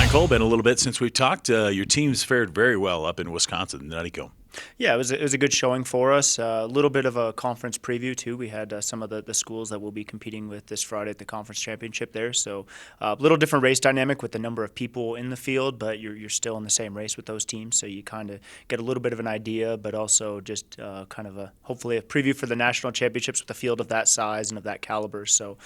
Brian Cole, been a little bit since we've talked. Your team's fared very well up in Wisconsin. How'd it go? Yeah, it was a good showing for us. A little bit of a conference preview too. We had some of the schools that we'll be competing with this Friday at the conference championship there. So a little different race dynamic with the number of people in the field, but you're still in the same race with those teams. So you kind of get a little bit of an idea, but also just kind of hopefully a preview for the national championships with a field of that size and of that caliber. So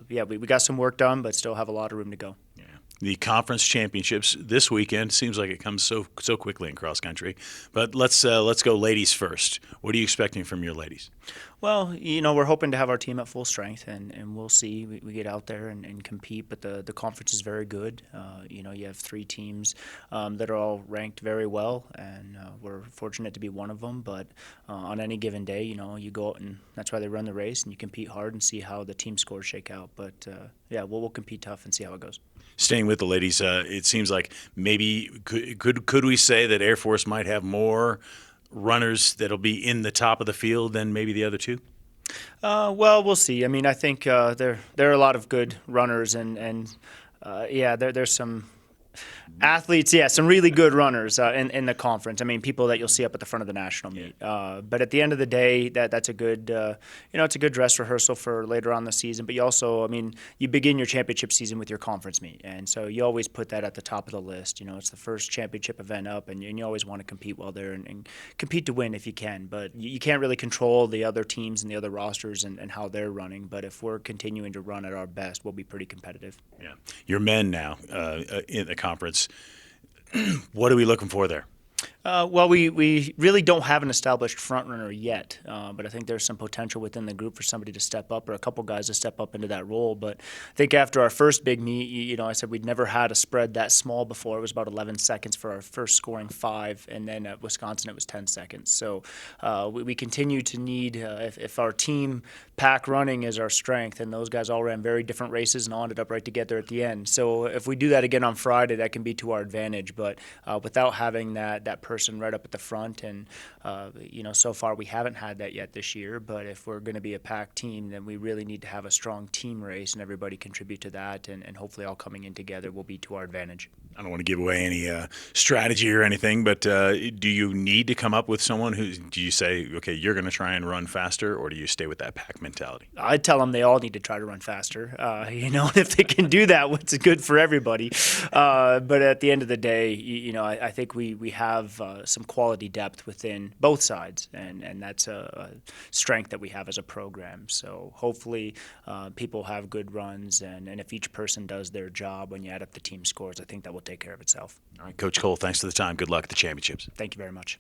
yeah, we got some work done, but still have a lot of room to go. Yeah. The conference championships this weekend seems like it comes so quickly in cross country. But let's go ladies first. What are you expecting from your ladies? Well, we're hoping to have our team at full strength, and we'll see. We get out there and compete, but the conference is very good. You have three teams that are all ranked very well, and we're fortunate to be one of them. But on any given day, you go out, and that's why they run the race, and you compete hard and see how the team scores shake out. But yeah, we'll compete tough and see how it goes. Staying with the ladies, it seems like maybe could we say that Air Force might have more runners that'll be in the top of the field than maybe the other two? Well, we'll see. I mean, I think there are a lot of good runners, and yeah, there's some athletes, yeah, some really good runners in the conference. I mean, people that you'll see up at the front of the national meet. But at the end of the day, that's a good, it's a good dress rehearsal for later on the season. But you also, I mean, you begin your championship season with your conference meet, and so you always put that at the top of the list. It's the first championship event up, and you always want to compete well there and compete to win if you can. But you can't really control the other teams and the other rosters and how they're running. But if we're continuing to run at our best, we'll be pretty competitive. Yeah, your men now in the conference. What are we looking for there? Well, we really don't have an established front runner yet, but I think there's some potential within the group for somebody to step up or a couple guys to step up into that role. But I think after our first big meet, I said we'd never had a spread that small before. It was about 11 seconds for our first scoring 5, and then at Wisconsin it was 10 seconds. So we continue to need, if our team pack running is our strength, and those guys all ran very different races and all ended up right together at the end. So if we do that again on Friday, that can be to our advantage. But without having that person right up at the front, and so far we haven't had that yet this year. But if we're going to be a pack team, then we really need to have a strong team race, and everybody contribute to that, and hopefully all coming in together will be to our advantage. I don't want to give away any strategy or anything, but do you need to come up with someone do you say, okay, you're going to try and run faster, or do you stay with that pack mentality? I tell them they all need to try to run faster. If they can do that, it's good for everybody. But at the end of the day, I think we have some quality depth within both sides, and that's a strength that we have as a program. So hopefully people have good runs, and if each person does their job when you add up the team scores, I think that will take care of itself. All right, Coach Cole, thanks for the time. Good luck at the championships. Thank you very much.